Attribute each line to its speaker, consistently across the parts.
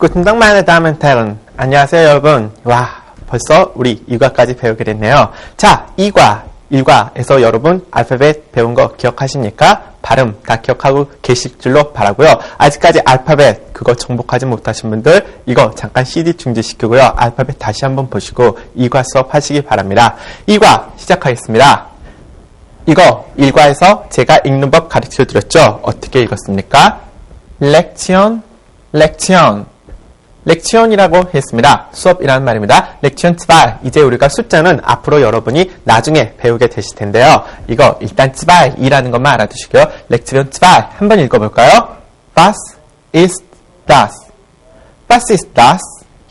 Speaker 1: Guten Tag, meine Damen und Herren. 안녕하세요, 여러분. 와, 벌써 우리 2과까지 배우게 됐네요. 자, 2과, 1과에서 여러분 알파벳 배운 거 기억하십니까? 발음 다 기억하고 계실 줄로 바라고요. 아직까지 알파벳 그거 정복하지 못하신 분들 이거 잠깐 CD 중지시키고요. 알파벳 다시 한번 보시고 2과 수업 하시기 바랍니다. 2과 시작하겠습니다. 이거 1과에서 제가 읽는 법 가르쳐 드렸죠? 어떻게 읽었습니까? 렉션, 렉션. 렉션이라고 했습니다. 수업이라는 말입니다. 렉션 2. 이제 우리가 숫자는 앞으로 여러분이 나중에 배우게 되실 텐데요. 이거 일단 2라는 것만 알아두시고요. 렉션 2 한번 읽어볼까요? Was ist das? Was ist das?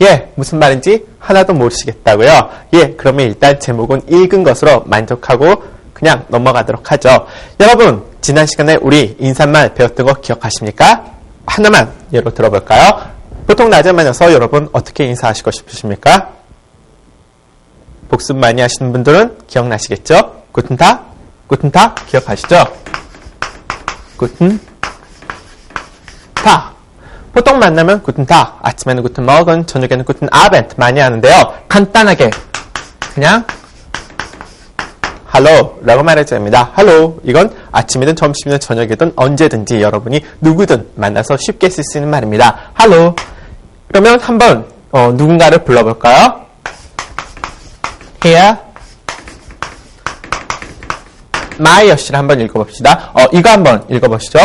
Speaker 1: 예, 무슨 말인지 하나도 모르시겠다고요? 예, 그러면 일단 제목은 읽은 것으로 만족하고 그냥 넘어가도록 하죠. 여러분, 지난 시간에 우리 인사말 배웠던 거 기억하십니까? 하나만 예로 들어볼까요? 보통 낮에 만나서 여러분 어떻게 인사하시고 싶으십니까? 복습 많이 하시는 분들은 기억나시겠죠? 구튼탁, 구튼탁 기억하시죠? 구튼탁. 보통 만나면 구튼탁, 아침에는 구튼 머건, 저녁에는 구튼 아벤트 많이 하는데요. 간단하게 그냥 할로라고 말해줘야 합니다. 할로. 이건 아침이든 점심이든 저녁이든 언제든지 여러분이 누구든 만나서 쉽게 쓸 수 있는 말입니다. 할로. 그러면 한번 누군가를 불러볼까요? Here 마이어 씨를 한번 읽어봅시다. 이거 한번 읽어보시죠.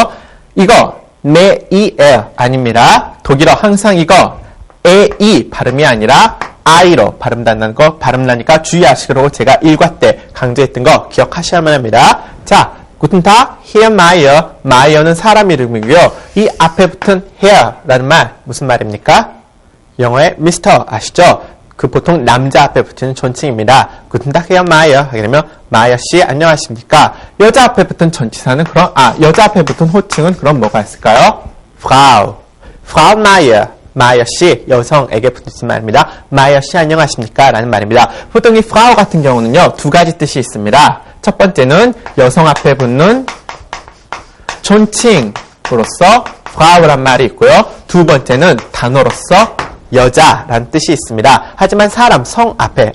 Speaker 1: 이거 메이에 아닙니다. 독일어 항상 이거 에이 발음이 아니라 I로 발음단다는 거 발음나니까 주의하시라고 제가 1과 때 강조했던 거 기억하셔야만 합니다. 자, 구튼탁, here 마이어. 마이어는 사람 이름이고요. 이 앞에 붙은 here라는 말 무슨 말입니까? 영어의 미스터 아시죠? 그 보통 남자 앞에 붙이는 존칭입니다. 구튼탁, here 마이어 하게 되면 마이어 씨 안녕하십니까? 여자 앞에 붙은 전치사는 그럼 여자 앞에 붙은 호칭은 그럼 뭐가 있을까요? Frau, Frau Meier. 마이어 씨, 여성에게 붙이는 말입니다. 마이어 씨 안녕하십니까? 라는 말입니다. 보통 이 프라우 같은 경우는요, 두 가지 뜻이 있습니다. 첫 번째는 여성 앞에 붙는 존칭으로서 프라우란 말이 있고요. 두 번째는 단어로서 여자라는 뜻이 있습니다. 하지만 사람, 성 앞에,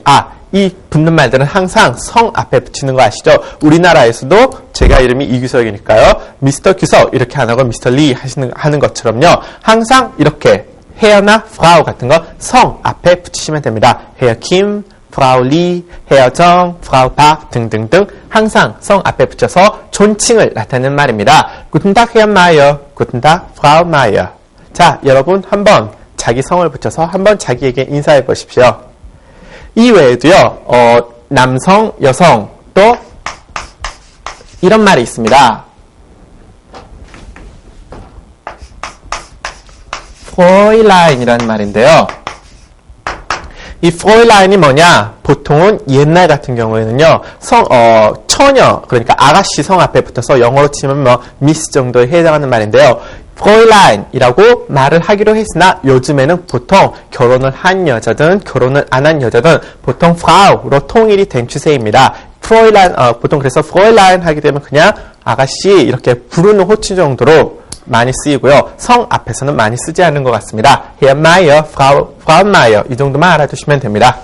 Speaker 1: 이 붙는 말들은 항상 성 앞에 붙이는 거 아시죠? 우리나라에서도 제가 이름이 이규석이니까요. 미스터 규석 이렇게 안 하고 미스터 리 하는 것처럼요. 항상 이렇게 헤어나 프라우 같은 거 성 앞에 붙이시면 됩니다. 헤어 킴, 프라우 리, 헤어 정, 프라우 박 등등등 항상 성 앞에 붙여서 존칭을 나타내는 말입니다. 구튼탁 헤어 마이어, 구튼탁 프라우 마이어. 자, 여러분 한번 자기 성을 붙여서 한번 자기에게 인사해 보십시오. 이 외에도요, 남성, 여성 또 이런 말이 있습니다. 프로일라인이라는 말인데요. 이 프로일라인이 뭐냐? 보통은 옛날 같은 경우에는요, 처녀, 그러니까 아가씨 성 앞에 붙어서 영어로 치면 미스 정도에 해당하는 말인데요. 프로일라인이라고 말을 하기로 했으나 요즘에는 보통 결혼을 한 여자든 결혼을 안 한 여자든 보통 프라우로 통일이 된 추세입니다. 프로일라인, 보통 그래서 프로일라인 하게 되면 그냥 아가씨 이렇게 부르는 호칭 정도로 많이 쓰이고요. 성 앞에서는 많이 쓰지 않는 것 같습니다. Herr Meier, Frau Meier 이 정도만 알아두시면 됩니다.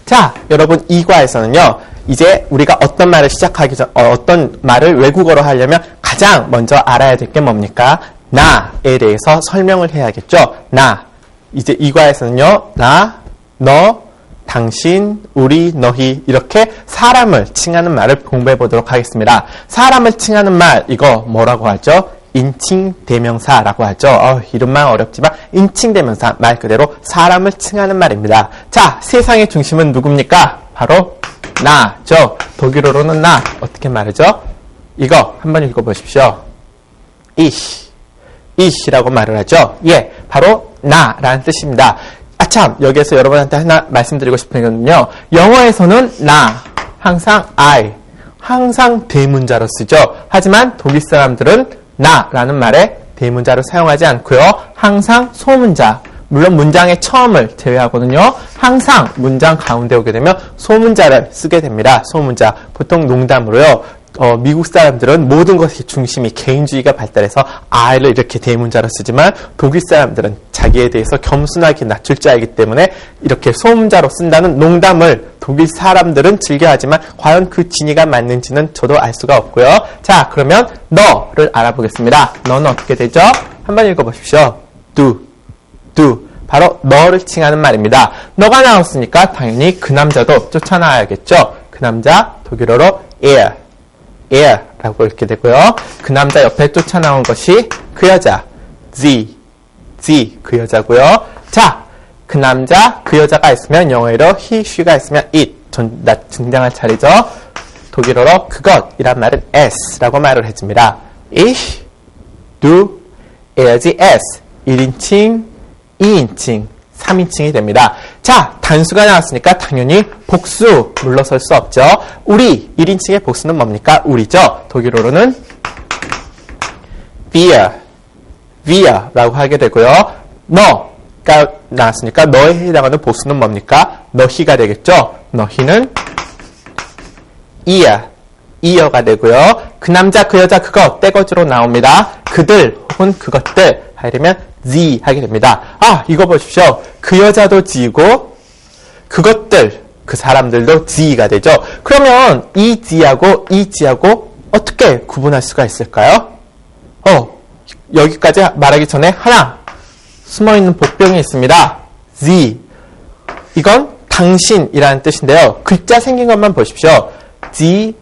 Speaker 1: 자, 여러분 2과에서는요. 이제 우리가 어떤 말을 시작하기 전, 어떤 말을 외국어로 하려면 가장 먼저 알아야 될 게 뭡니까? 나에 대해서 설명을 해야겠죠. 나. 이제 2과에서는요. 나, 너, 당신, 우리, 너희 이렇게 사람을 칭하는 말을 공부해 보도록 하겠습니다. 사람을 칭하는 말 이거 뭐라고 하죠? 인칭대명사라고 하죠. 이름만 어렵지만 인칭대명사 말 그대로 사람을 칭하는 말입니다. 자, 세상의 중심은 누굽니까? 바로 나죠. 독일어로는 나 어떻게 말하죠? 이거 한번 읽어보십시오. 이시라고 말을 하죠. 예, 바로 나라는 뜻입니다. 참, 여기에서 여러분한테 하나 말씀드리고 싶은 건요. 영어에서는 나, 항상 I, 항상 대문자로 쓰죠. 하지만 독일 사람들은 나라는 말에 대문자로 사용하지 않고요. 항상 소문자, 물론 문장의 처음을 제외하거든요. 항상 문장 가운데 오게 되면 소문자를 쓰게 됩니다. 소문자, 보통 농담으로요. 미국 사람들은 모든 것의 중심이 개인주의가 발달해서 I를 이렇게 대문자로 쓰지만 독일 사람들은 자기에 대해서 겸손하게 낮출 줄 알기 때문에 이렇게 소문자로 쓴다는 농담을 독일 사람들은 즐겨하지만 과연 그 진위가 맞는지는 저도 알 수가 없고요. 자, 그러면 너를 알아보겠습니다. 너는 어떻게 되죠? 한번 읽어보십시오. do. 바로 너를 칭하는 말입니다. 너가 나왔으니까 당연히 그 남자도 쫓아나와야겠죠. 그 남자 독일어로 er라고 읽게 되고요. 그 남자 옆에 쫓아나온 것이 그 여자 sie 그 여자고요. 자, 그 남자 그 여자가 있으면 영어로 he, she가 있으면 it 등장할 차례죠. 독일어로 그것이란 말은 s라고 말을 해줍니다. Ich, du, er,지 s 1인칭, 2인칭, 3인칭이 됩니다. 자, 단수가 나왔으니까 당연히 복수 물러설 수 없죠. 우리 1인칭의 복수는 뭡니까? 우리죠. 독일어로는 wir라고 하게 되고요. 너가 나왔으니까 너에 해당하는 복수는 뭡니까? 너희가 되겠죠. 너희는 이어가 되고요. 그 남자, 그 여자, 그거 떼거지로 나옵니다. 그들 혹은 그것들 하려면 sie 하게 됩니다. 아, 이거 보십시오. 그 여자도 g고 그것들, 그 사람들도 g가 되죠. 그러면 이 g하고 어떻게 구분할 수가 있을까요? 여기까지 말하기 전에 하나 숨어있는 복병이 있습니다. sie. 이건 당신이라는 뜻인데요. 글자 생긴 것만 보십시오. g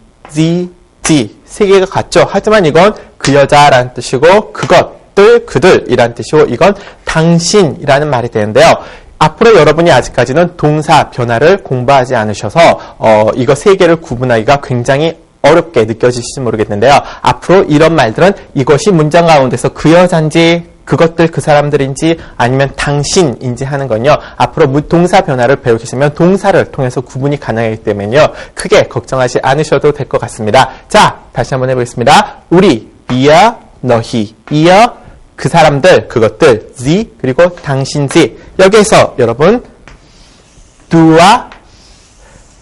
Speaker 1: 세 개가 같죠. 하지만 이건 그 여자라는 뜻이고 그것들, 그들이라는 뜻이고 이건 당신이라는 말이 되는데요. 앞으로 여러분이 아직까지는 동사 변화를 공부하지 않으셔서 이거 세 개를 구분하기가 굉장히 어렵게 느껴지실지 모르겠는데요. 앞으로 이런 말들은 이것이 문장 가운데서 그 여잔지 그것들 그 사람들인지 아니면 당신인지 하는 건요. 앞으로 동사 변화를 배우시면 동사를 통해서 구분이 가능하기 때문에요. 크게 걱정하지 않으셔도 될 것 같습니다. 자, 다시 한번 해보겠습니다. 우리, wir, 너희, ihr, 그 사람들, 그것들, sie, 그리고 당신지. 여기에서 여러분 do와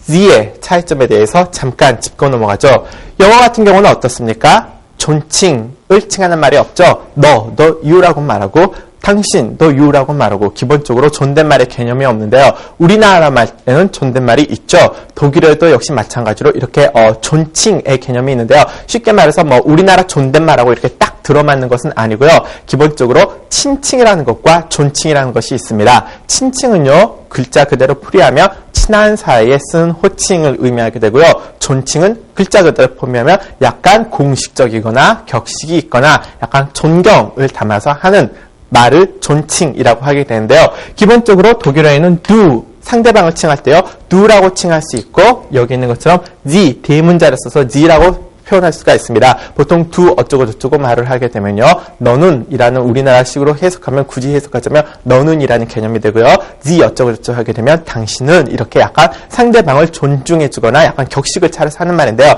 Speaker 1: sie의 차이점에 대해서 잠깐 짚고 넘어가죠. 영어 같은 경우는 어떻습니까? 존칭을 칭하는 말이 없죠. 너 you라고 말하고 당신, 너 you라고 말하고 기본적으로 존댓말의 개념이 없는데요. 우리나라 말에는 존댓말이 있죠. 독일어에도 역시 마찬가지로 이렇게 존칭의 개념이 있는데요. 쉽게 말해서 우리나라 존댓말하고 이렇게 딱 들어맞는 것은 아니고요. 기본적으로 친칭이라는 것과 존칭이라는 것이 있습니다. 친칭은요, 글자 그대로 풀이하면 친한 사이에 쓴 호칭을 의미하게 되고요. 존칭은 글자 그대로 풀이하면 약간 공식적이거나 격식이 있거나 약간 존경을 담아서 하는 말을 존칭이라고 하게 되는데요. 기본적으로 독일어에는 do, 상대방을 칭할 때요. do라고 칭할 수 있고 여기 있는 것처럼 sie, 대문자를 써서 sie라고 표현할 수가 있습니다. 보통 do 어쩌고 저쩌고 말을 하게 되면요. 너는 이라는 우리나라식으로 해석하면 굳이 해석하자면 너는 이라는 개념이 되고요. sie 어쩌고 저쩌고 하게 되면 당신은 이렇게 약간 상대방을 존중해 주거나 약간 격식을 차려서 하는 말인데요.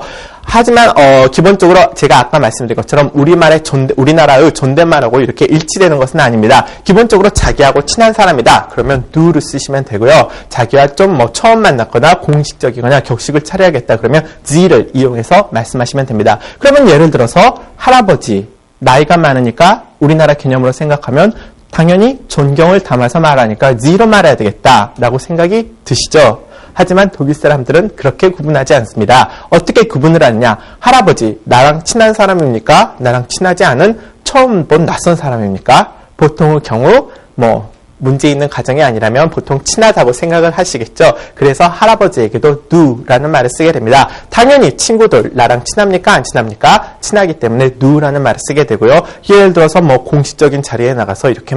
Speaker 1: 하지만 기본적으로 제가 아까 말씀드린 것처럼 우리나라의 존댓말하고 이렇게 일치되는 것은 아닙니다. 기본적으로 자기하고 친한 사람이다. 그러면 do를 쓰시면 되고요. 자기와 좀 처음 만났거나 공식적이거나 격식을 차려야겠다. 그러면 sie를 이용해서 말씀하시면 됩니다. 그러면 예를 들어서 할아버지, 나이가 많으니까 우리나라 개념으로 생각하면 당연히 존경을 담아서 말하니까 sie로 말해야 되겠다라고 생각이 드시죠? 하지만 독일 사람들은 그렇게 구분하지 않습니다. 어떻게 구분을 하느냐? 할아버지, 나랑 친한 사람입니까? 나랑 친하지 않은 처음 본 낯선 사람입니까? 보통의 경우 문제 있는 가정이 아니라면 보통 친하다고 생각을 하시겠죠. 그래서 할아버지에게도 do라는 말을 쓰게 됩니다. 당연히 친구들, 나랑 친합니까? 안 친합니까? 친하기 때문에 do라는 말을 쓰게 되고요. 예를 들어서 공식적인 자리에 나가서 이렇게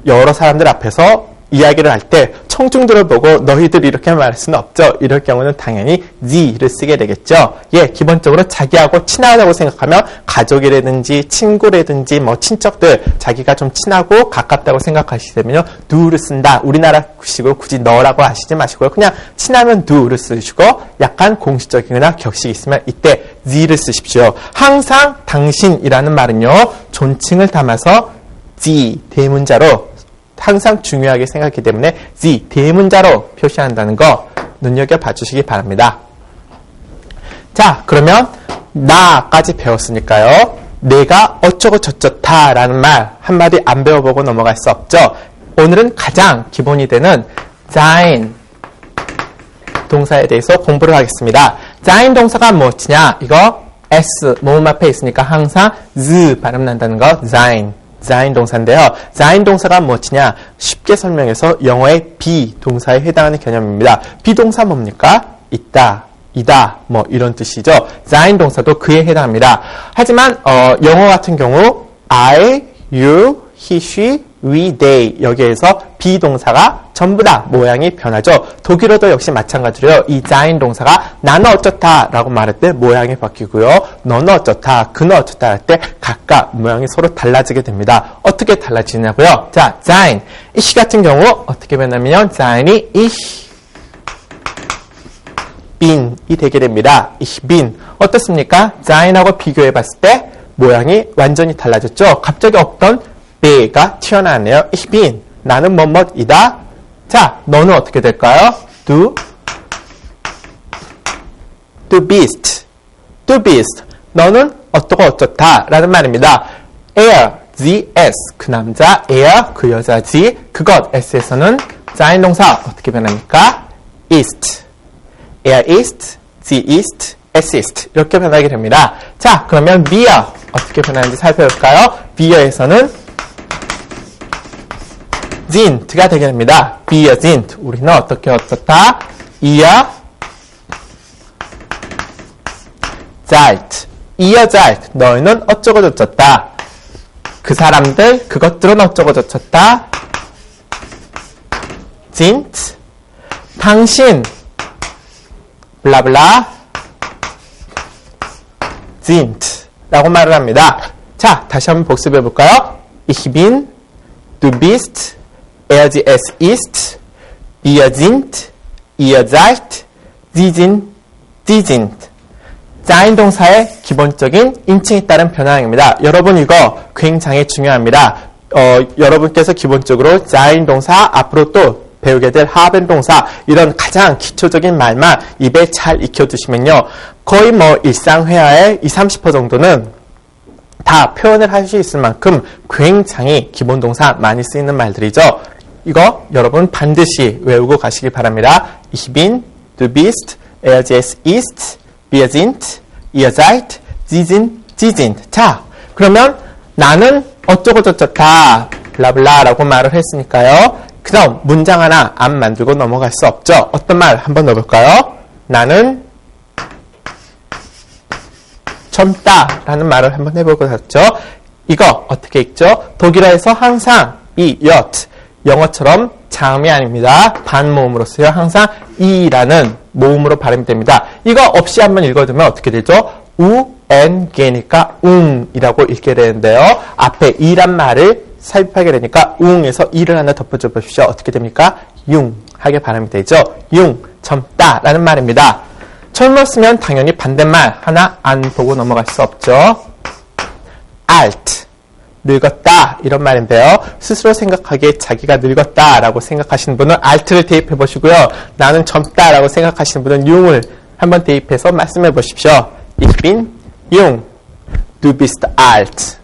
Speaker 1: 여러 사람들 앞에서 이야기를 할 때 청중들을 보고 너희들 이렇게 말할 수는 없죠. 이럴 경우는 당연히 sie를 쓰게 되겠죠. 예, 기본적으로 자기하고 친하다고 생각하면 가족이라든지 친구라든지 친척들 자기가 좀 친하고 가깝다고 생각하시려면요. do를 쓴다. 우리나라식으로 굳이 너라고 하시지 마시고요. 그냥 친하면 do를 쓰시고 약간 공식적이거나 격식이 있으면 이때 sie를 쓰십시오. 항상 당신이라는 말은요. 존칭을 담아서 sie 대문자로 항상 중요하게 생각하기 때문에 sie, 대문자로 표시한다는 거 눈여겨봐 주시기 바랍니다. 자, 그러면 나까지 배웠으니까요. 내가 어쩌고 저쩌다라는 말 한마디 안 배워보고 넘어갈 수 없죠. 오늘은 가장 기본이 되는 sein 동사에 대해서 공부를 하겠습니다. sein 동사가 무엇이냐? 이거 s 모음 앞에 있으니까 항상 z 발음 난다는 거 sein 동사인데요. sein 동사가 무엇이냐? 쉽게 설명해서 영어의 be 동사에 해당하는 개념입니다. 비동사 뭡니까? 있다, 이다, 뭐 이런 뜻이죠. sein 동사도 그에 해당합니다. 하지만 영어 같은 경우 I, you, he, she, we, they 여기에서 비동사가 전부 다 모양이 변하죠. 독일어도 역시 마찬가지로요. 이 sein 동사가 나는 어쩌다 라고 말할 때 모양이 바뀌고요. 너는 어쩌다, 그는 어쩌다 할 때 각각 모양이 서로 달라지게 됩니다. 어떻게 달라지냐고요? 자, sein, ich 같은 경우 어떻게 변하면 sein이 ich bin이 되게 됩니다. ich bin 어떻습니까? sein하고 비교해 봤을 때 모양이 완전히 달라졌죠. 갑자기 없던 be가 튀어나왔네요. ich bin 나는 뭐뭐이다. 자, 너는 어떻게 될까요? du bist 너는 어떠고 어쩌다 라는 말입니다. er, the, s 그 남자, er, 그 여자, the 그것, s에서는 sein 동사 어떻게 변합니까? ist er ist, sie ist, es ist 이렇게 변하게 됩니다. 자, 그러면 wir 어떻게 변하는지 살펴볼까요? wir에서는 sind가 되게 됩니다. wir sind 우리는 어떻게 어떻다? ihr seid 너희는 어쩌고 저쩌다. 그 사람들, 그것들은 어쩌고 저쩌다. sind 당신 블라블라 sind 라고 말을 합니다. 자, 다시 한번 복습해 볼까요? Ich bin, du bist, er, sie, es ist, wir sind, ihr seid, sie sind, sein 동사의 기본적인 인칭에 따른 변화입니다. 여러분 이거 굉장히 중요합니다. 여러분께서 기본적으로 sein 동사 앞으로 또 배우게 될 haben 동사 이런 가장 기초적인 말만 입에 잘 익혀두시면요. 거의 뭐 일상회화의 20-30% 정도는 다 표현을 할 수 있을 만큼 굉장히 기본 동사 많이 쓰이는 말들이죠. 이거 여러분 반드시 외우고 가시기 바랍니다. Ich bin, du bist, er, sie, es ist, wir sind, ihr seid, sie sind. 자, 그러면 나는 어쩌고 저쩌다 블라블라라고 말을 했으니까요. 그 다음 문장 하나 안 만들고 넘어갈 수 없죠. 어떤 말 한번 넣어볼까요? 나는 젊다 라는 말을 한번 해보고 갔죠. 이거 어떻게 읽죠? 독일어에서 항상 이 yot 영어처럼 자음이 아닙니다. 반모음으로서요. 항상 이라는 모음으로 발음이 됩니다. 이거 없이 한번 읽어두면 어떻게 되죠? ung니까 웅이라고 읽게 되는데요. 앞에 이란 말을 삽입하게 되니까 웅에서 이를 하나 덧붙여 보십시오. 어떻게 됩니까? 융 하게 발음이 되죠. 융, 젊다 라는 말입니다. 젊었으면 당연히 반대말 하나 안 보고 넘어갈 수 없죠. alt, 늙었다 이런 말인데요. 스스로 생각하기에 자기가 늙었다 라고 생각하시는 분은 alt를 대입해 보시고요. 나는 젊다 라고 생각하시는 분은 융을 한번 대입해서 말씀해 보십시오. Ich bin jung, du bist alt,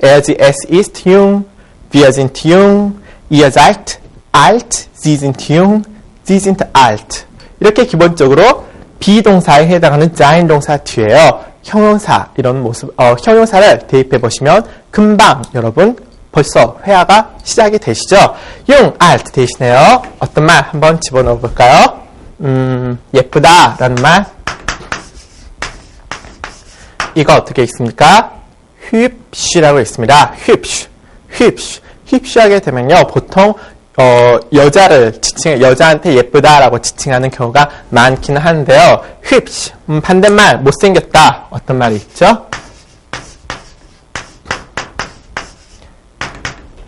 Speaker 1: er, sie, es ist jung, wir sind jung, ihr seid alt, sie sind jung, sie sind alt. 이렇게 기본적으로 비동사에 해당하는 sein 동사 뒤에요. 형용사 이런 모습, 형용사를 대입해 보시면 금방 여러분 벌써 회화가 시작이 되시죠. jung, alt 대신에요. 어떤 말 한번 집어넣어 볼까요? 예쁘다 라는 말. 이거 어떻게 읽습니까? hübsch라고 읽습니다. hübsch 하게 되면요. 보통 여자를 여자한테 예쁘다라고 지칭하는 경우가 많기는 한데요. hübsch 반대말 못생겼다. 어떤 말이 있죠?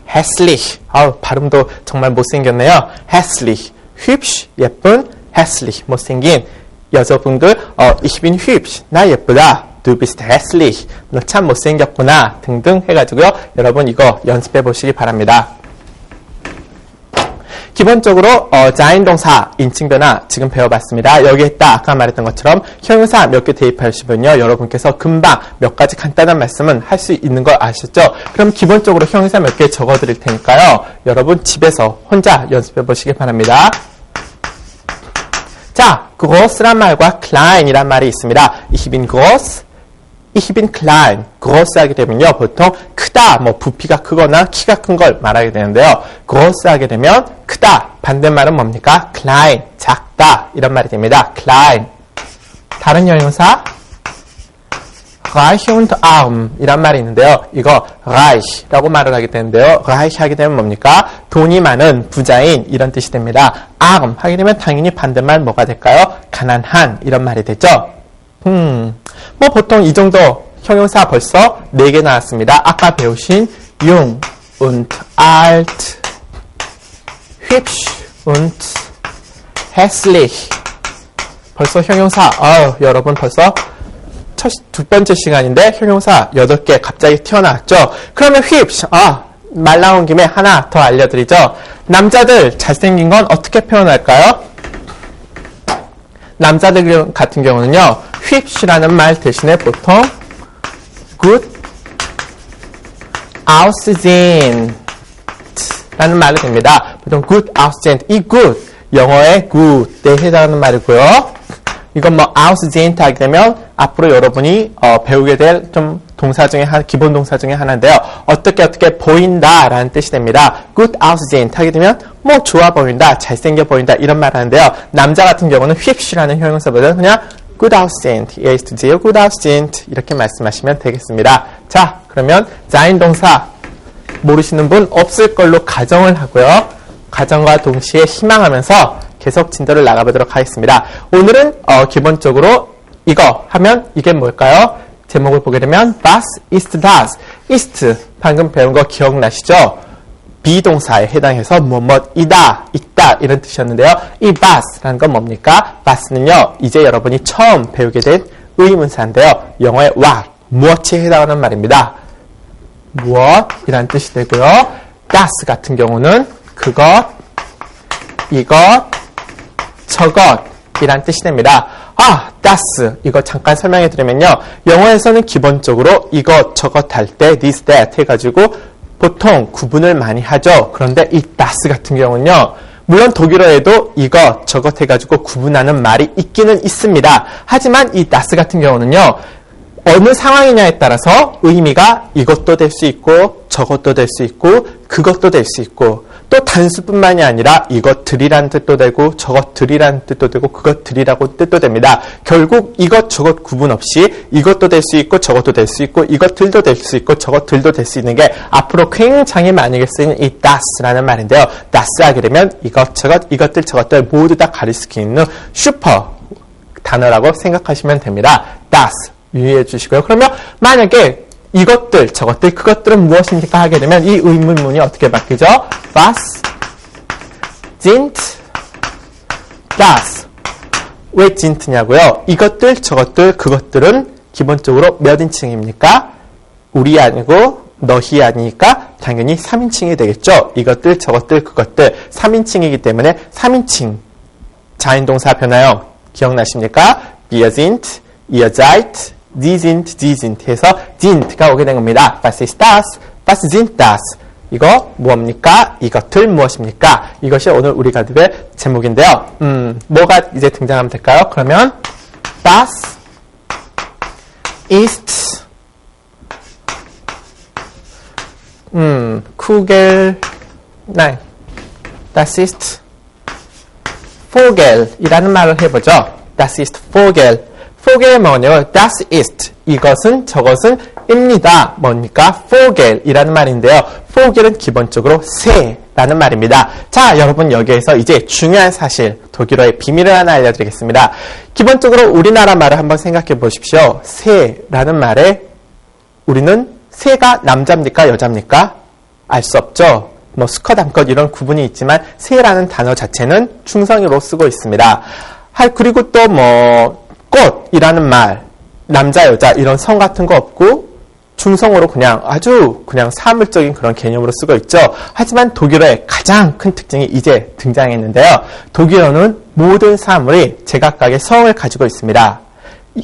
Speaker 1: hässlich 발음도 정말 못생겼네요. hässlich hübsch 예쁜 hässlich 못생긴 여자분들 ich bin hübsch 나 예쁘다. Du bist hässlich. 너 참 못생겼구나. 등등 해가지고요. 여러분 이거 연습해 보시기 바랍니다. 기본적으로 자인동사 인칭 변화 지금 배워봤습니다. 여기에 있다 아까 말했던 것처럼 형용사 몇 개 대입하시면요. 여러분께서 금방 몇 가지 간단한 말씀은 할 수 있는 거 아셨죠? 그럼 기본적으로 형용사 몇 개 적어드릴 테니까요. 여러분 집에서 혼자 연습해 보시기 바랍니다. 자, gross란 말과 klein이란 말이 있습니다. Ich bin gross, ich bin klein. gross 하게 되면요. 보통 크다, 뭐 부피가 크거나 키가 큰 걸 말하게 되는데요. gross 하게 되면 크다. 반대말은 뭡니까? klein, 작다. 이런 말이 됩니다. klein. 다른 형용사 reich und arm 이란 말이 있는데요. 이거 reich라고 말을 하게 되는데요. reich 하게 되면 뭡니까? 돈이 많은 부자인 이런 뜻이 됩니다. arm 하게 되면 당연히 반대말 뭐가 될까요? 가난한 이런 말이 되죠. 뭐 보통 이 정도 형용사 벌써 4개 나왔습니다. 아까 배우신 jung und alt, hübsch und hässlich. 벌써 형용사, 여러분 벌써 두 번째 시간인데 형용사 8개 갑자기 튀어나왔죠. 그러면 hübsch, 말 나온 김에 하나 더 알려드리죠. 남자들 잘생긴 건 어떻게 표현할까요? 남자들 같은 경우는요. hübsch라는 말 대신에 보통 gut aussehend 라는 말을 됩니다. 보통 good aussehend. 이 good, 영어의 good에 해당하는 말이고요. 이건 뭐 aussehend 하게 되면 앞으로 여러분이 배우게 될 좀 동사 중에 기본 동사 중에 하나인데요. 어떻게 보인다라는 뜻이 됩니다. good aussehend 하게 되면 뭐 좋아 보인다, 잘생겨 보인다 이런 말 하는데요. 남자 같은 경우는 hübsch라는 형용사보다는 그냥 good aussehend, good aussehend 이렇게 말씀하시면 되겠습니다. 자, 그러면 sein 동사 모르시는 분 없을 걸로 가정을 하고요. 가정과 동시에 희망하면서 계속 진도를 나가보도록 하겠습니다. 오늘은 기본적으로 이거 하면 이게 뭘까요? 제목을 보게 되면 was ist das? ist 방금 배운 거 기억나시죠? 비동사에 해당해서 뭐뭐이다, 있다 이런 뜻이었는데요. 이 was라는 건 뭡니까? was는요. 이제 여러분이 처음 배우게 된 의문사인데요. 영어의 what, 무엇에 해당하는 말입니다. 무엇이라는 뜻이 되고요. das 같은 경우는 그것, 이것, 저것이란 뜻이 됩니다. das 이거 잠깐 설명해 드리면요. 영어에서는 기본적으로 이것, 저것 할 때 this, that 해가지고 보통 구분을 많이 하죠. 그런데 이 das 같은 경우는요. 물론 독일어에도 이것, 저것 해가지고 구분하는 말이 있기는 있습니다. 하지만 이 das 같은 경우는요. 어느 상황이냐에 따라서 의미가 이것도 될 수 있고 저것도 될 수 있고 그것도 될 수 있고 또 단수뿐만이 아니라 이것들이라는 뜻도 되고 저것들이라는 뜻도 되고 그것들이라고 뜻도 됩니다. 결국 이것 저것 구분 없이 이것도 될 수 있고 저것도 될 수 있고 이것들도 될 수 있고 저것들도 될 수 있는 게 앞으로 굉장히 많이 쓰이는 이 das라는 말인데요. das 하게 되면 이것 저것 이것들 저것들 모두 다 가릴 수 있는 슈퍼 단어라고 생각하시면 됩니다. das 유의해 주시고요. 그러면 만약에 이것들, 저것들, 그것들은 무엇입니까? 하게 되면 이 의문문이 어떻게 바뀌죠? Was sind das? 왜 sind냐고요? 이것들, 저것들, 그것들은 기본적으로 몇 인칭입니까? 우리 아니고 너희 아니니까 당연히 3인칭이 되겠죠? 이것들, 저것들, 그것들 3인칭이기 때문에 3인칭 자인동사 변화형 기억나십니까? Wir sind, ihr seid, Sie sind 해서 sind가 오게 된 겁니다. Was ist das? Was sind das? 이거 무엇입니까? 이것들 무엇입니까? 이것이 오늘 우리가 들을 제목인데요. 뭐가 이제 등장하면 될까요? 그러면 Das ist Kugel nein Das ist Vogel 이라는 말을 해보죠. Das ist Vogel Vogel은 뭐냐면 das ist 이것은 저것은 입니다. 뭡니까? Vogel이라는 말인데요. Vogel은 기본적으로 새라는 말입니다. 자, 여러분 여기에서 이제 중요한 사실 독일어의 비밀을 하나 알려드리겠습니다. 기본적으로 우리나라 말을 한번 생각해 보십시오. 새라는 말에 우리는 새가 남자입니까? 여자입니까? 알 수 없죠. 뭐 수컷, 암컷 이런 구분이 있지만 새라는 단어 자체는 중성으로 쓰고 있습니다. 그리고 또 뭐 꽃이라는 말, 남자, 여자 이런 성 같은 거 없고 중성으로 그냥 아주 그냥 사물적인 그런 개념으로 쓰고 있죠. 하지만 독일어의 가장 큰 특징이 이제 등장했는데요. 독일어는 모든 사물이 제각각의 성을 가지고 있습니다.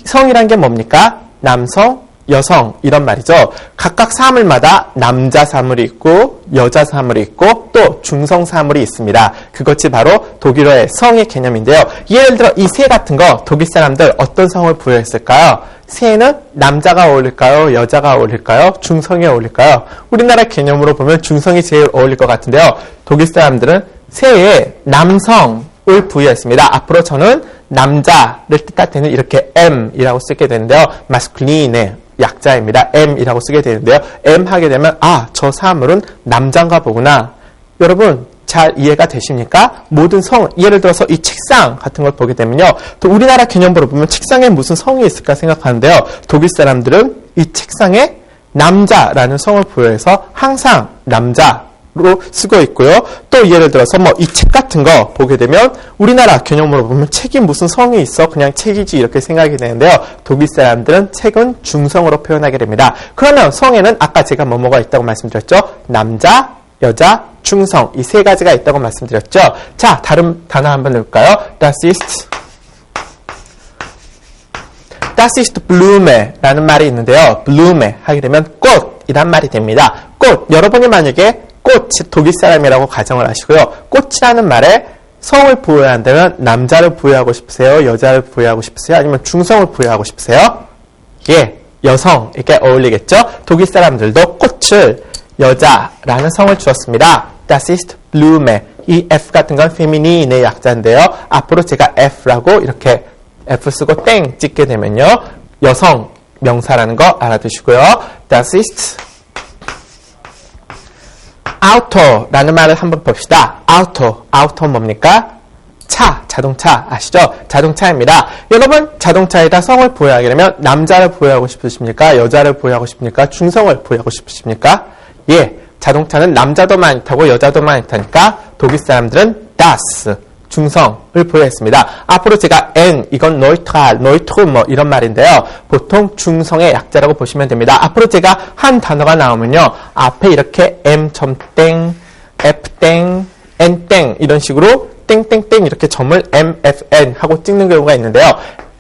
Speaker 1: 성이란 게 뭡니까? 남성, 여성 이런 말이죠. 각각 사물마다 남자 사물이 있고 여자 사물이 있고 또 중성 사물이 있습니다. 그것이 바로 독일어의 성의 개념인데요. 예를 들어 이 새 같은 거 독일 사람들 어떤 성을 부여했을까요? 새는 남자가 어울릴까요? 여자가 어울릴까요? 중성이 어울릴까요? 우리나라 개념으로 보면 중성이 제일 어울릴 것 같은데요. 독일 사람들은 새에 남성을 부여했습니다. 앞으로 저는 남자를 뜻할 때는 이렇게 M이라고 쓰게 되는데요. masculine 약자입니다. M이라고 쓰게 되는데요. M 하게 되면 저 사물은 남자인가 보구나. 여러분 잘 이해가 되십니까? 모든 성, 예를 들어서 이 책상 같은 걸 보게 되면요. 또 우리나라 개념으로 보면 책상에 무슨 성이 있을까 생각하는데요. 독일 사람들은 이 책상에 남자라는 성을 부여해서 항상 남자로 쓰고 있고요. 또 예를 들어서 이 책 같은 거 보게 되면 우리나라 개념으로 보면 책이 무슨 성이 있어? 그냥 책이지 이렇게 생각이 되는데요. 독일 사람들은 책은 중성으로 표현하게 됩니다. 그러면 성에는 아까 제가 뭐가 있다고 말씀드렸죠? 남자, 여자, 중성 이 세 가지가 있다고 말씀드렸죠. 자, 다른 단어 한번 넣을까요? Das ist Blume라는 말이 있는데요. Blume 하게 되면 꽃이란 말이 됩니다. 꽃, 여러분이 만약에 꽃이 독일 사람이라고 가정을 하시고요. 꽃이라는 말에 성을 부여한다면 남자를 부여하고 싶으세요? 여자를 부여하고 싶으세요? 아니면 중성을 부여하고 싶으세요? 예, 여성 이렇게 어울리겠죠? 독일 사람들도 꽃을 여자라는 성을 주었습니다. Das ist Blume. 이 F 같은 건 feminine의 약자인데요. 앞으로 제가 F라고 이렇게 F 쓰고 땡 찍게 되면요. 여성 명사라는 거 알아두시고요. Das ist Auto라는 말을 한번 봅시다. Auto 뭡니까? 차, 자동차 아시죠? 자동차입니다. 여러분 자동차에다 성을 부여하게 되면 남자를 부여하고 싶으십니까? 여자를 부여하고 싶습니까? 중성을 부여하고 싶으십니까? 예, 자동차는 남자도 많이 타고 여자도 많이 타니까 독일 사람들은 das, 중성을 부여했습니다. 앞으로 제가 N, 이건 neutral 이런 말인데요. 보통 중성의 약자라고 보시면 됩니다. 앞으로 제가 한 단어가 나오면요. 앞에 이렇게 M.땡, F.땡, N.땡 이런 식으로 땡땡땡 이렇게 점을 MFN 하고 찍는 경우가 있는데요.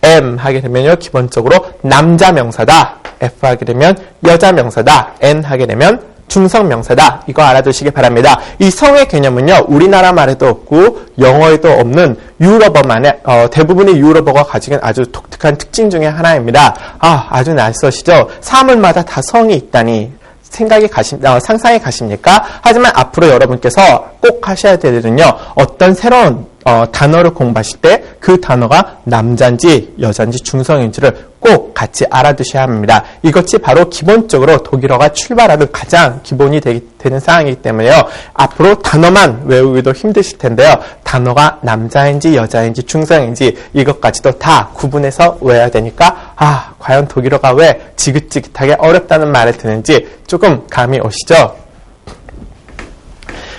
Speaker 1: M 하게 되면요. 기본적으로 남자 명사다. F 하게 되면 여자 명사다. N 하게 되면 중성 명사다. 이거 알아두시기 바랍니다. 이 성의 개념은요. 우리나라 말에도 없고 영어에도 없는 유럽어만의 대부분의 유럽어가 가지고 있는 아주 독특한 특징 중에 하나입니다. 아주 낯서시죠? 사물마다 다 성이 있다니 상상이 가십니까? 하지만 앞으로 여러분께서 꼭 하셔야 될 일은요. 어떤 새로운 단어를 공부하실 때 그 단어가 남자인지 여자인지 중성인지를 꼭 같이 알아두셔야 합니다. 이것이 바로 기본적으로 독일어가 출발하는 가장 기본이 되는 사항이기 때문에요. 앞으로 단어만 외우기도 힘드실 텐데요. 단어가 남자인지 여자인지 중성인지 이것까지도 다 구분해서 외워야 되니까 과연 독일어가 왜 지긋지긋하게 어렵다는 말을 듣는지 조금 감이 오시죠?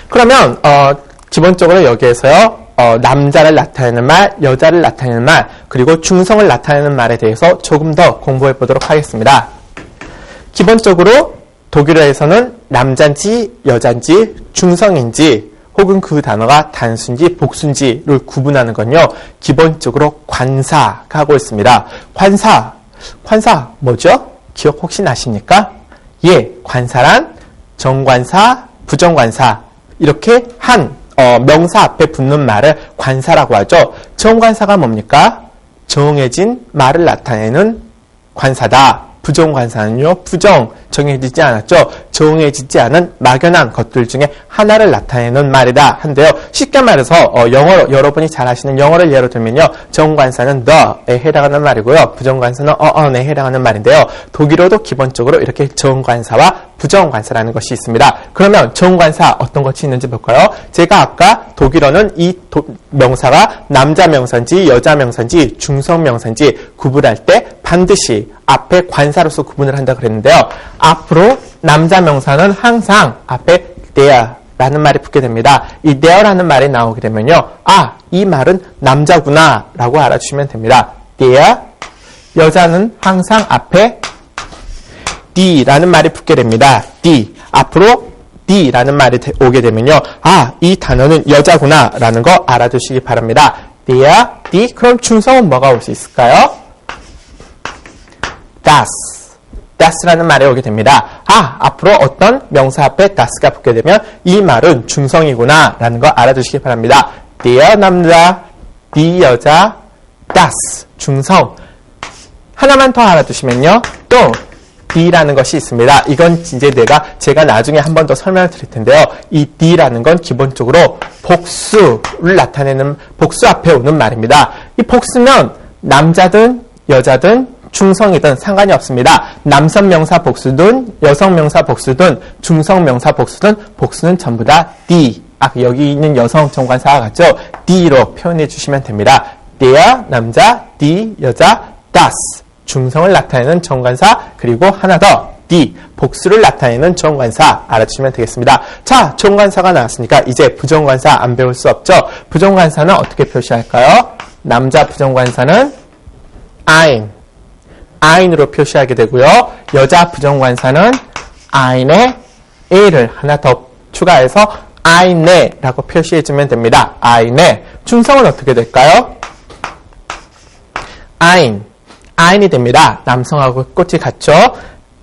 Speaker 1: 그러면 기본적으로 여기에서요. 남자를 나타내는 말, 여자를 나타내는 말, 그리고 중성을 나타내는 말에 대해서 조금 더 공부해 보도록 하겠습니다. 기본적으로 독일어에서는 남자인지 여자인지 중성인지 혹은 그 단어가 단수인지 복수인지를 구분하는 건요. 기본적으로 관사가 하고 있습니다. 관사 뭐죠? 기억 혹시 나십니까? 예, 관사란 정관사, 부정관사 이렇게 한 명사 앞에 붙는 말을 관사라고 하죠. 정관사가 뭡니까? 정해진 말을 나타내는 관사다. 부정관사는요. 정해지지 않았죠. 정해지지 않은 막연한 것들 중에 하나를 나타내는 말이다 한데요. 쉽게 말해서 영어로 여러분이 잘 아시는 영어를 예로 들면요. 정관사는 the에 해당하는 말이고요. 부정관사는 on에 해당하는 말인데요. 독일어도 기본적으로 이렇게 정관사와 부정관사라는 것이 있습니다. 그러면 정관사 어떤 것이 있는지 볼까요? 제가 아까 독일어는 이 명사가 남자 명사인지 여자 명사인지 중성 명사인지 구분할 때 반드시 앞에 관사로서 구분을 한다 그랬는데요. 앞으로 남자 명사는 항상 앞에 there라는 말이 붙게 됩니다. 이 there라는 말이 나오게 되면요. 이 말은 남자구나 라고 알아주시면 됩니다. there. 여자는 항상 앞에 die라는 말이 붙게 됩니다. die. 앞으로 die라는 말이 오게 되면요. 아, 이 단어는 여자구나 라는 거 알아두시기 바랍니다. der, die. 그럼 중성은 뭐가 올 수 있을까요? das. das라는 말이 오게 됩니다. 아, 앞으로 어떤 명사 앞에 das가 붙게 되면 이 말은 중성이구나 라는 거 알아두시기 바랍니다. der 남자, die 여자, das 중성. 하나만 더 알아두시면요. 또 d라는 것이 있습니다. 이건 이제 제가 나중에 한 번 더 설명을 드릴 텐데요. 이 d라는 건 기본적으로 복수를 나타내는 복수 앞에 오는 말입니다. 이 복수면 남자든 여자든 중성이든 상관이 없습니다. 남성 명사 복수든 여성 명사 복수든 중성 명사 복수든 복수는 전부 다 d. 여기 있는 여성 정관사와 같죠? d로 표현해 주시면 됩니다. der 남자, die 여자, das 중성을 나타내는 정관사, 그리고 하나 더 die 복수를 나타내는 정관사 알아주시면 되겠습니다. 자, 정관사가 나왔으니까 이제 부정관사 안 배울 수 없죠? 부정관사는 어떻게 표시할까요? 남자 부정관사는 ein으로 표시하게 되고요. 여자 부정관사는 ein에 a를 하나 더 추가해서 eine라고 표시해주면 됩니다. eine. 중성은 어떻게 될까요? ein이 됩니다. 남성하고 꽃이 같죠?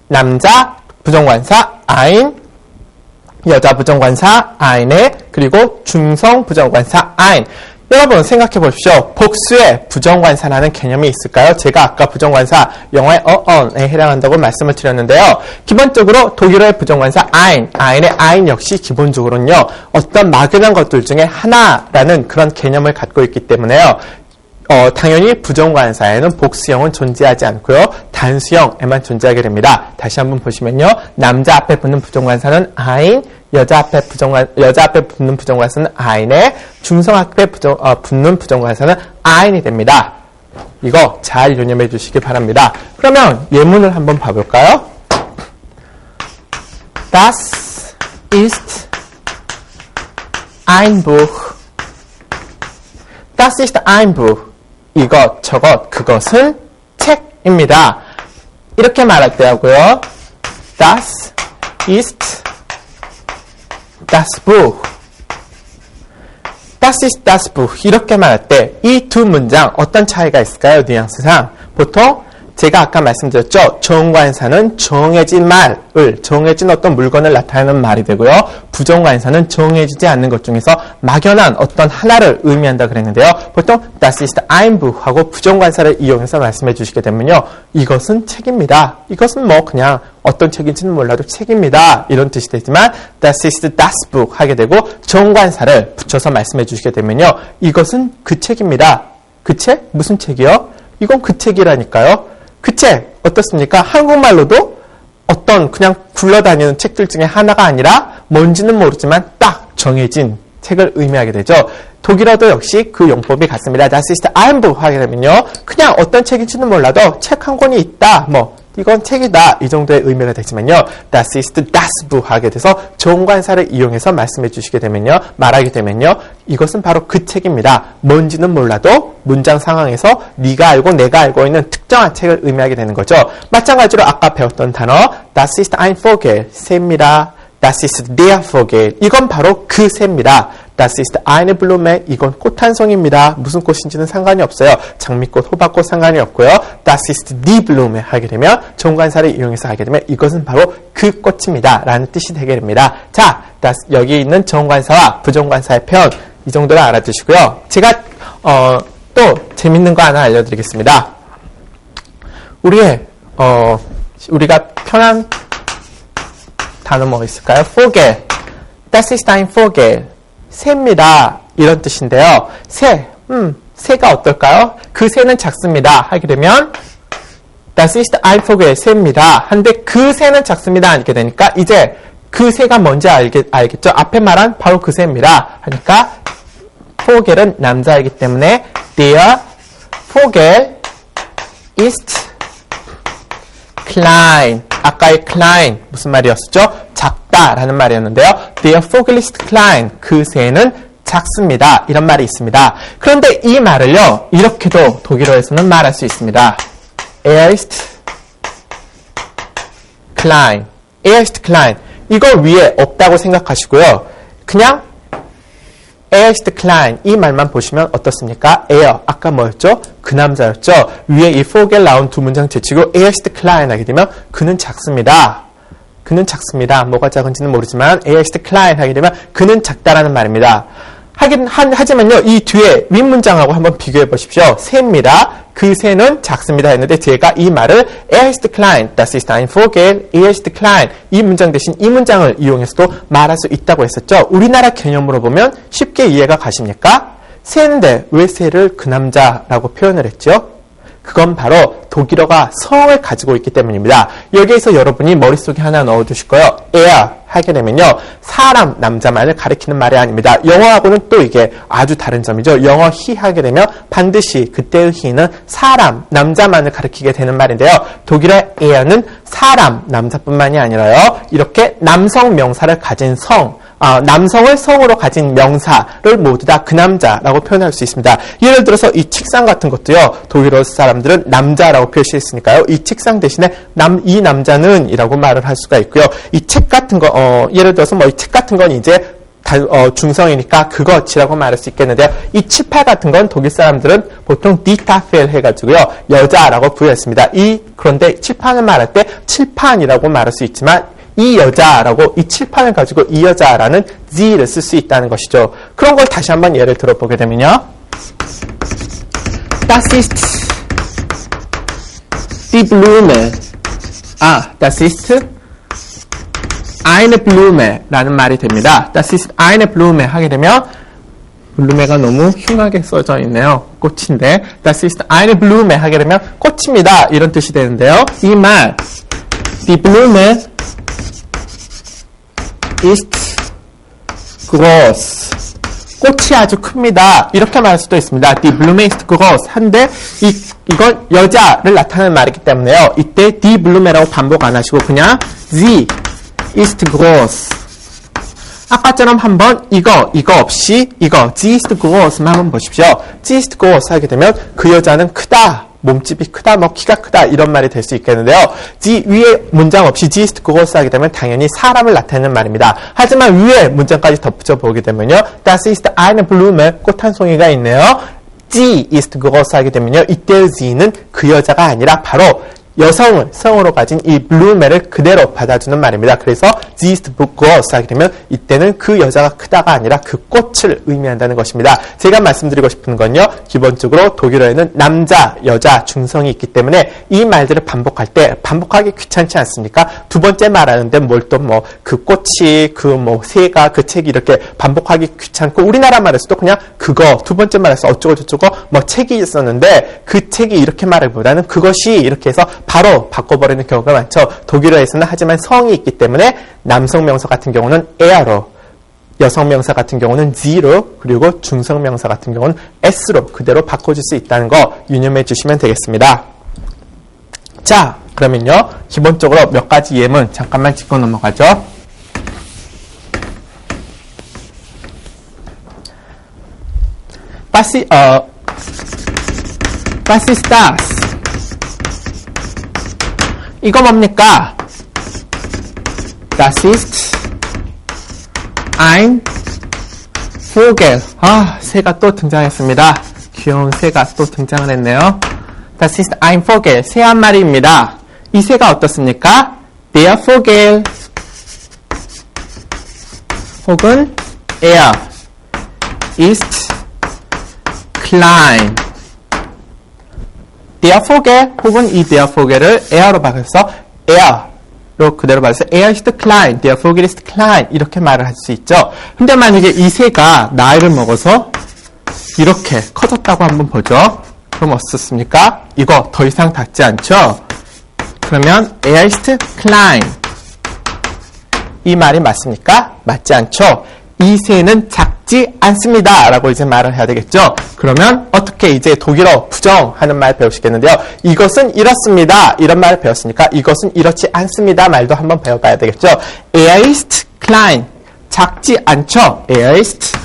Speaker 1: 남자 부정관사 ein, 여자 부정관사 eine, 그리고 중성 부정관사 ein. 여러분 생각해 보십시오. 복수에 부정관사라는 개념이 있을까요? 제가 아까 부정관사 영어의 on에 해당한다고 말씀을 드렸는데요. 기본적으로 독일어의 부정관사 ein의 ein 역시 기본적으로는요. 어떤 막연한 것들 중에 하나라는 그런 개념을 갖고 있기 때문에요. 당연히 부정관사에는 복수형은 존재하지 않고요. 단수형에만 존재하게 됩니다. 다시 한번 보시면요. 남자 앞에 붙는 부정관사는 ein, 여자 앞에 붙는 부정관사는 ein에, 중성 앞에 붙는 부정관사는 ein이 됩니다. 이거 잘 유념해 주시기 바랍니다. 그러면 예문을 한번 봐볼까요? Das ist ein Buch. Das ist ein Buch. 이것, 저것, 그것은 책입니다. 이렇게 말할 때 하고요. Das ist das Buch. Das ist das Buch. 이렇게 말할 때 이 두 문장 어떤 차이가 있을까요? 뉘앙스상. 보통 제가 아까 말씀드렸죠. 정관사는 정해진 말을, 정해진 어떤 물건을 나타내는 말이 되고요. 부정관사는 정해지지 않는 것 중에서 막연한 어떤 하나를 의미한다 그랬는데요. 보통 Das ist ein Buch 하고 부정관사를 이용해서 말씀해 주시게 되면요. 이것은 책입니다. 이것은 뭐 그냥 어떤 책인지는 몰라도 책입니다. 이런 뜻이 되지만 Das ist das Buch 하게 되고 정관사를 붙여서 말씀해 주시게 되면요. 이것은 그 책입니다. 그 책? 무슨 책이요? 이건 그 책이라니까요. 그 책 어떻습니까? 한국말로도 어떤 그냥 굴러다니는 책들 중에 하나가 아니라 뭔지는 모르지만 딱 정해진 책을 의미하게 되죠. 독일어도 역시 그 용법이 같습니다. Das ist ein Buch 하게 되면요. 그냥 어떤 책인지는 몰라도 책 한 권이 있다. 이건 책이다. 이 정도의 의미가 되지만요. Das ist das Buch 하게 돼서 정관사를 이용해서 말씀해 주시게 되면요. 말하게 되면요. 이것은 바로 그 책입니다. 뭔지는 몰라도 문장 상황에서 네가 알고 내가 알고 있는 특정한 책을 의미하게 되는 거죠. 마찬가지로 아까 배웠던 단어 Das ist ein Vogel, 새입니다. Das ist der Vogel. 이건 바로 그 새입니다. Das ist eine Blume. 이건 꽃 한 송이입니다. 무슨 꽃인지는 상관이 없어요. 장미꽃, 호박꽃 상관이 없고요. Das ist die Blume 하게 되면 정관사를 이용해서 하게 되면 이것은 바로 그 꽃입니다. 라는 뜻이 되게 됩니다. 자, 여기 있는 정관사와 부정관사의 표현 이 정도를 알아두시고요. 제가 또 재밌는 거 하나 알려드리겠습니다. 우리가 편한 단어 뭐 있을까요? Vogel. Das ist ein Vogel. 새입니다. 이런 뜻인데요. 새가 어떨까요? 그 새는 작습니다. 하게 되면 Das ist ein Vogel. 새입니다. 한데 그 새는 작습니다. 이렇게 되니까 이제 그 새가 뭔지 알겠죠? 앞에 말한 바로 그 새입니다. 하니까 Vogel은 남자이기 때문에 Der Vogel ist klein. 아까의 klein 무슨 말이었죠? 작다라는 말이었는데요. Der Vogel ist klein. 그 새는 작습니다. 이런 말이 있습니다. 그런데 이 말을요. 이렇게도 독일어에서는 말할 수 있습니다. Er ist klein. er ist klein. 이거 위에 없다고 생각하시고요. 그냥 er ist klein 이 말만 보시면 어떻습니까? er 아까 뭐였죠? 그 남자였죠? 위에 이 vogel 나온 두 문장 제치고 er ist klein 하게 되면 그는 작습니다. 그는 작습니다. 뭐가 작은지는 모르지만 er ist klein 하게 되면 그는 작다라는 말입니다. 하지만요, 이 뒤에 윗문장하고 한번 비교해 보십시오. 새입니다. 그 새는 작습니다 했는데 제가 이 말을 er ist klein, das ist ein Vogel, er ist klein 이 문장 대신 이 문장을 이용해서도 말할 수 있다고 했었죠. 우리나라 개념으로 보면 쉽게 이해가 가십니까? 새인데 왜 새를 그 남자라고 표현을 했죠? 그건 바로 독일어가 성을 가지고 있기 때문입니다. 여기에서 여러분이 머릿속에 하나 넣어두실 거예요. er 하게 되면요. 사람, 남자만을 가리키는 말이 아닙니다. 영어하고는 또 이게 아주 다른 점이죠. 영어 he 하게 되면 반드시 그때의 he는 사람, 남자만을 가리키게 되는 말인데요. 독일어 er는 사람, 남자뿐만이 아니라요. 이렇게 남성 명사를 가진 남성을 성으로 가진 명사를 모두 다 그 남자라고 표현할 수 있습니다. 예를 들어서 이 책상 같은 것도요. 독일어 사람들은 남자라고 표시했으니까요. 이 책상 대신에 이 남자는 이라고 말을 할 수가 있고요. 이 책 같은 거 예를 들어서 뭐 이 책 같은 건 이제 중성이니까 그것이라고 말할 수 있겠는데요. 이 칠판 같은 건 독일 사람들은 보통 die Tafel 해가지고요. 여자라고 부여했습니다. 그런데 칠판을 말할 때 칠판이라고 말할 수 있지만 이 여자라고 이 칠판을 가지고 이 여자라는 sie를 쓸 수 있다는 것이죠. 그런 걸 다시 한번 예를 들어보게 되면요. Das ist die Blume. Das ist eine Blume 라는 말이 됩니다. Das ist eine Blume 하게 되면 블루메가 너무 흉하게 써져 있네요. 꽃인데 Das ist eine Blume 하게 되면 꽃입니다. 이런 뜻이 되는데요. 이 말 Die Blume ist groß. 꽃이 아주 큽니다. 이렇게 말할 수도 있습니다. Die Blume ist groß. 한데 이건 여자를 나타내는 말이기 때문에요. 이때 die Blume라고 반복 안 하시고 그냥 sie ist groß. 아까처럼 한번 이거 없이 이거 sie ist groß만 한번 보십시오. sie ist groß 하게 되면 그 여자는 크다. 몸집이 크다, 뭐 키가 크다 이런 말이 될 수 있겠는데요. 위에 문장 없이 sie ist groß 하게 되면 당연히 사람을 나타내는 말입니다. 하지만 위에 문장까지 덧붙여 보게 되면요. Das ist eine Blume, 꽃 한 송이가 있네요. sie ist groß 하게 되면요. 이때의 sie는 그 여자가 아니라 바로 여성을 성으로 가진 이 블루메를 그대로 받아주는 말입니다. 그래서 sie ist groß 하게 되면 이때는 그 여자가 크다가 아니라 그 꽃을 의미한다는 것입니다. 제가 말씀드리고 싶은 건요. 기본적으로 독일어에는 남자, 여자, 중성이 있기 때문에 이 말들을 반복할 때 반복하기 귀찮지 않습니까? 두 번째 말하는데 뭘 또 그 꽃이, 새가, 그 책이 이렇게 반복하기 귀찮고 우리나라 말에서도 그냥 그거 두 번째 말에서 어쩌고 저쩌고 책이 있었는데 그 책이 이렇게 말하기보다는 그것이 이렇게 해서 바로 바꿔버리는 경우가 많죠. 독일어에서는 하지만 성이 있기 때문에 남성 명사 같은 경우는 er로, 여성 명사 같은 경우는 sie로, 그리고 중성 명사 같은 경우는 s로 그대로 바꿔줄 수 있다는 거 유념해 주시면 되겠습니다. 자, 그러면요. 기본적으로 몇 가지 예문 잠깐만 짚고 넘어가죠. Was ist das? 이거 뭡니까? Das ist ein Vogel. 새가 또 등장했습니다. 귀여운 새가 또 등장을 했네요. Das ist ein Vogel. 새 한 마리입니다. 이 새가 어떻습니까? Der Vogel. 혹은 er ist klein. Der Vogel 혹은 이 der Vogel을 er로 바꿔서 er로 그대로 바꿔서 er ist klein, der Vogel ist klein 이렇게 말을 할 수 있죠. 근데 만약에 이 새가 나이를 먹어서 이렇게 커졌다고 한번 보죠. 그럼 어떻습니까? 이거 더 이상 닿지 않죠? 그러면 er ist klein 이 말이 맞습니까? 맞지 않죠? 이 새는 작지 않습니다. 라고 이제 말을 해야 되겠죠. 그러면 어떻게 이제 독일어 부정하는 말 배우시겠는데요. 이것은 이렇습니다. 이런 말을 배웠으니까 이것은 이렇지 않습니다. 말도 한번 배워봐야 되겠죠. Er ist klein. 작지 않죠. Er ist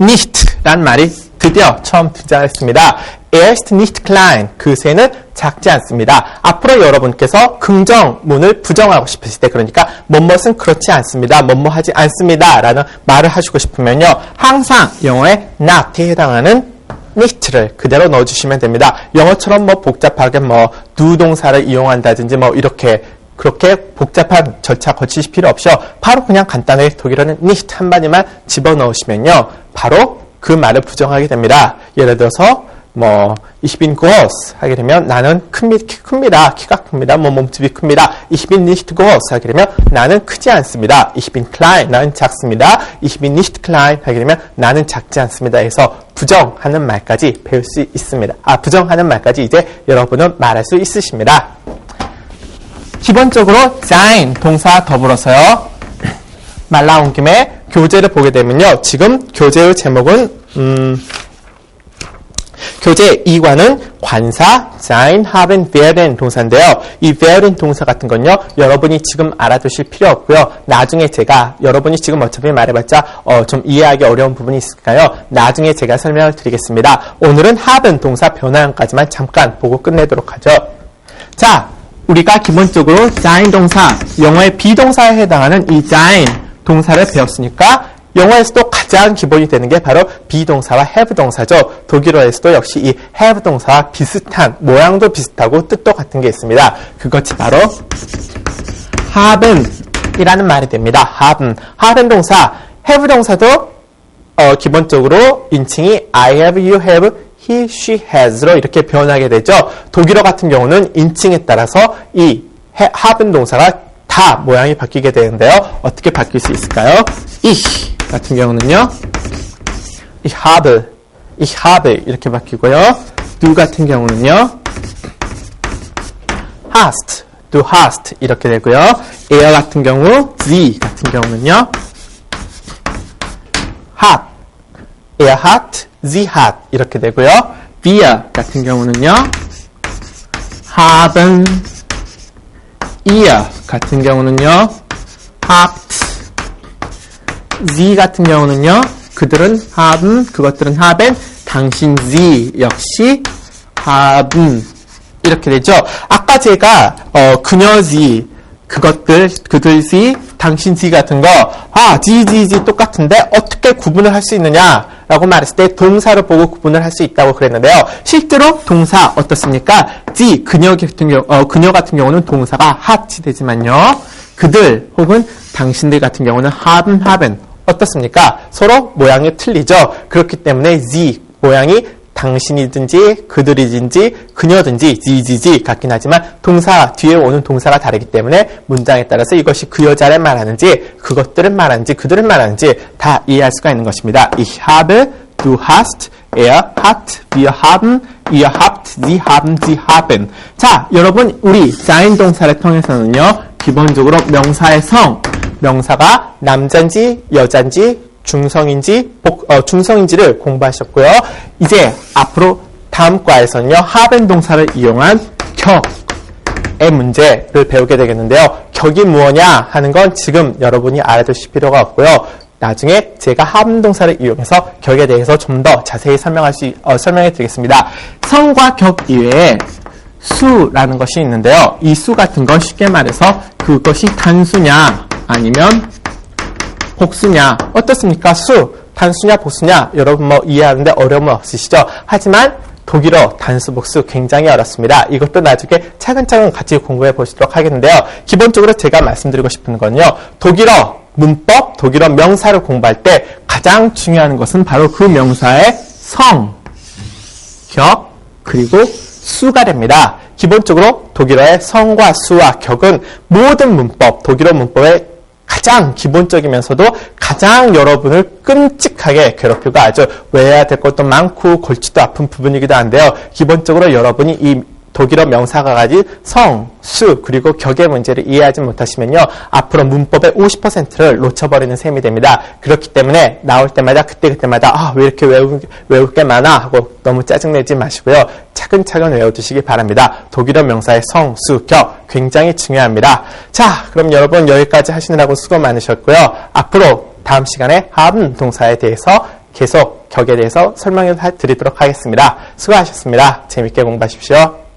Speaker 1: nicht. 라는 말이 드디어 처음 등장했습니다. Er ist nicht klein. 그 새는 작지 않습니다. 앞으로 여러분께서 긍정문을 부정하고 싶으실 때, 그러니까 뭐뭇은 그렇지 않습니다, 뭐뭐 하지 않습니다 라는 말을 하시고 싶으면요, 항상 영어의 not에 해당하는 nit를 그대로 넣어주시면 됩니다. 영어처럼 뭐 복잡하게 뭐 do 동사를 이용한다든지 뭐 이렇게 그렇게 복잡한 절차 거치실 필요 없이 바로 그냥 간단하게 독일어는 nicht 한마디만 집어넣으시면요, 바로 그 말을 부정하게 됩니다. 예를 들어서 뭐 ich bin groß 하게 되면 나는 큽니다. 키가 큽니다. 뭐 몸집이 큽니다. ich bin nicht groß 하게 되면 나는 크지 않습니다. ich bin klein 나는 작습니다. ich bin nicht klein 하게 되면 나는 작지 않습니다. 해서 부정하는 말까지 배울 수 있습니다. 부정하는 말까지 이제 여러분은 말할 수 있으십니다. 기본적으로 sein 동사 더불어서요, 말 나온 김에 교재를 보게 되면요, 지금 교재의 제목은 교재 2과는 관사, sein, haben, werden 동사인데요. 이 werden 동사 같은 건요, 여러분이 지금 알아두실 필요 없고요. 나중에 제가, 여러분이 지금 어차피 말해봤자 좀 이해하기 어려운 부분이 있을까요? 나중에 제가 설명을 드리겠습니다. 오늘은 haben 동사 변화형까지만 잠깐 보고 끝내도록 하죠. 자, 우리가 기본적으로 sein 동사, 영어의 비동사에 해당하는 이 sein 동사를 배웠으니까 영어에서도 가장 기본이 되는 게 바로 비동사와 have 동사죠. 독일어에서도 역시 이 have 동사와 비슷한, 모양도 비슷하고 뜻도 같은 게 있습니다. 그것이 바로 haben 이라는 말이 됩니다. haben 동사, have 동사도 기본적으로 인칭이 I have, you have, he, she has로 이렇게 변하게 되죠. 독일어 같은 경우는 인칭에 따라서 이 haben 동사가 다 모양이 바뀌게 되는데요. 어떻게 바뀔 수 있을까요? ich 같은 경우는요, ich habe 이렇게 바뀌고요. du 같은 경우는요, du hast 이렇게 되고요. er 같은 경우, sie 같은 경우는요, er hat, sie hat 이렇게 되고요. wir 같은 경우는요, haben, ihr 같은 경우는요, habt, sie 같은 경우는요, 그들은 haben, 그것들은 haben, 당신 sie 역시 haben 이렇게 되죠. 아까 제가 그녀 sie, 그것들, 그들 sie, 당신 sie 같은 거, sie 똑같은데 어떻게 구분을 할 수 있느냐라고 말했을 때 동사를 보고 구분을 할 수 있다고 그랬는데요. 실제로 동사 어떻습니까? sie, 그녀 같은 경우는 동사가 hat이 되지만요, 그들 혹은 당신들 같은 경우는 haben 어떻습니까? 서로 모양이 틀리죠. 그렇기 때문에 sie 모양이 당신이든지 그들이든지 그녀든지 지지지 같긴 하지만 동사 뒤에 오는 동사가 다르기 때문에 문장에 따라서 이것이 그 여자를 말하는지 그것들을 말하는지 그들을 말하는지 다 이해할 수가 있는 것입니다. Ich habe, du hast, er hat, wir haben, ihr habt, sie haben, sie haben. 자, 여러분 우리 sein 동사를 통해서는요, 기본적으로 명사의 성, 명사가 남자인지 여자인지 중성인지를 공부하셨고요. 이제 앞으로 다음 과에서는요, haben 동사를 이용한 격의 문제를 배우게 되겠는데요. 격이 무엇냐 하는 건 지금 여러분이 알아두실 필요가 없고요. 나중에 제가 haben 동사를 이용해서 격에 대해서 좀 더 자세히 설명해 드리겠습니다. 성과 격 이외에 수라는 것이 있는데요. 이 수 같은 건 쉽게 말해서 그것이 단수냐 아니면 복수냐, 어떻습니까? 수, 단수냐, 복수냐, 여러분 뭐 이해하는데 어려움은 없으시죠? 하지만 독일어 단수, 복수 굉장히 어렵습니다. 이것도 나중에 차근차근 같이 공부해 보시도록 하겠는데요. 기본적으로 제가 말씀드리고 싶은 건요, 독일어 문법, 독일어 명사를 공부할 때 가장 중요한 것은 바로 그 명사의 성, 격, 그리고 수가 됩니다. 기본적으로 독일어의 성과 수와 격은 모든 문법, 독일어 문법의 가장 기본적이면서도 가장 여러분을 끔찍하게 괴롭히고 아주 외워야 될 것도 많고 골치도 아픈 부분이기도 한데요. 기본적으로 여러분이 이 독일어 명사가 가진 성, 수, 그리고 격의 문제를 이해하지 못하시면요, 앞으로 문법의 50%를 놓쳐버리는 셈이 됩니다. 그렇기 때문에 나올 때마다 그때마다 왜 이렇게 외울 게 많아 하고 너무 짜증내지 마시고요. 차근차근 외워두시기 바랍니다. 독일어 명사의 성, 수, 격 굉장히 중요합니다. 자, 그럼 여러분 여기까지 하시느라고 수고 많으셨고요. 앞으로 다음 시간에 haben 동사에 대해서 계속 격에 대해서 설명해 드리도록 하겠습니다. 수고하셨습니다. 재밌게 공부하십시오.